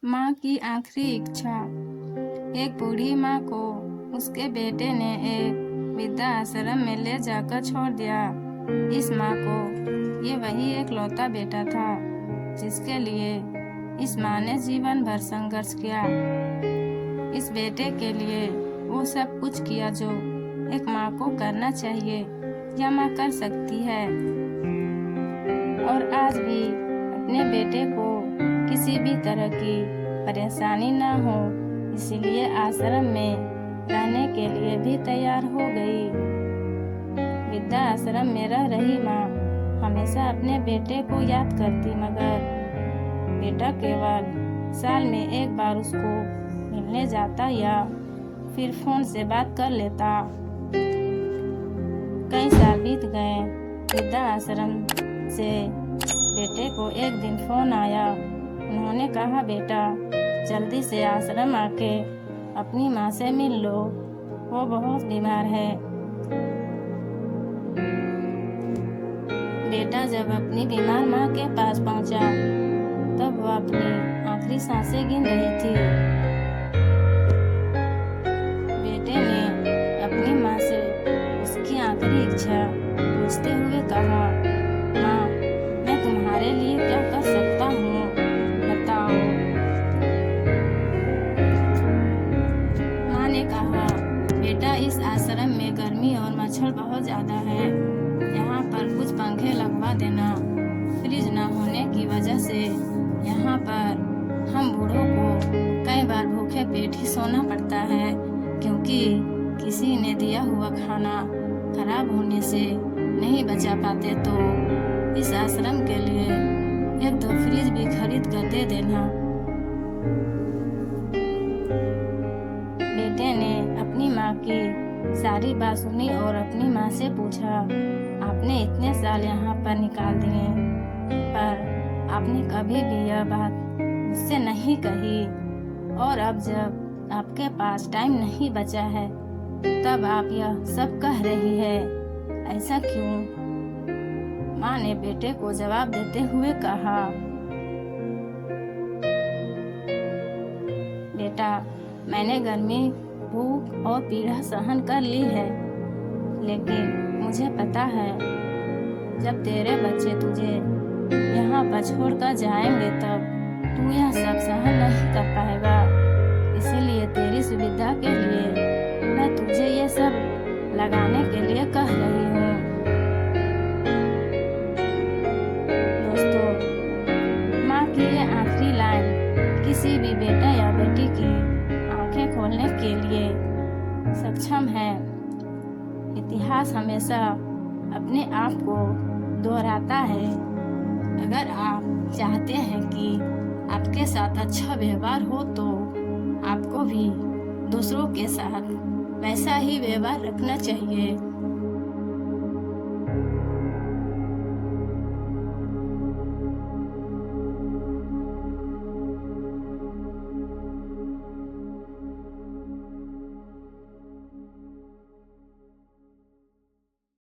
माँ की आखिरी इच्छा। एक बूढ़ी माँ को उसके बेटे ने एक वृद्धा आश्रम में ले जाकर छोड़ दिया। इस माँ को ये वही एक लौता बेटा था जिसके लिए इस माँ ने जीवन भर संघर्ष किया। इस बेटे के लिए वो सब कुछ किया जो एक माँ को करना चाहिए या माँ कर सकती है, और आज भी अपने बेटे को किसी भी तरह की परेशानी ना हो इसलिए आश्रम में रहने के लिए भी तैयार हो गई। वृद्धा आश्रम में रह रही माँ हमेशा अपने बेटे को याद करती, मगर बेटा केवल साल में एक बार उसको मिलने जाता या फिर फोन से बात कर लेता। कई साल बीत गए। वृद्धा आश्रम से बेटे को एक दिन फोन आया। उन्होंने कहा, बेटा जल्दी से आश्रम आके अपनी माँ से मिल लो, वो बहुत बीमार है। बेटा जब अपनी बीमार माँ के पास पहुंचा तब वह अपनी आखिरी सांसें गिन रही थी। बेटे ने अपनी माँ से उसकी आखिरी इच्छा पूछते हुए कहा, माँ मैं तुम्हारे लिए क्या कर सकता हूँ, बताओ। माँ ने कहा, बेटा इस आश्रम में गर्मी और मच्छर बहुत ज़्यादा है, यहाँ पर कुछ पंखे लगवा देना। फ्रिज न होने की वजह से यहाँ पर हम बूढ़ों को कई बार भूखे पेट ही सोना पड़ता है, क्योंकि किसी ने दिया हुआ खाना खराब होने से नहीं बचा पाते। तो इस आश्रम के लिए 1-2 फ्रिज भी खरीद कर दे देना। बेटे ने अपनी माँ की सारी बात सुनी और अपनी माँ से पूछा, आपने इतने साल यहाँ पर निकाल दिए, पर आपने कभी भी यह बात मुझसे नहीं कही, और अब जब आपके पास टाइम नहीं बचा है तब आप यह सब कह रही है, ऐसा क्यों? माँ ने बेटे को जवाब देते हुए कहा, बेटा मैंने गर्मी, भूख और पीड़ा सहन कर ली है, लेकिन मुझे पता है जब तेरे बच्चे तुझे यहाँ पर छोड़कर जाएंगे तब तू यह सब सहन नहीं कर पाएगा। इसीलिए तेरी सुविधा के लिए मैं तुझे ये सब लगाने के लिए कह रही हूँ। दोस्तों, माँ की ये आखिरी लाइन किसी भी बेटा या बेटी की आंखें खोलने के लिए सक्षम है। इतिहास हमेशा अपने आप को दोहराता है। अगर आप चाहते हैं कि आपके साथ अच्छा व्यवहार हो तो आपको भी दूसरों के साथ वैसा ही व्यवहार रखना चाहिए।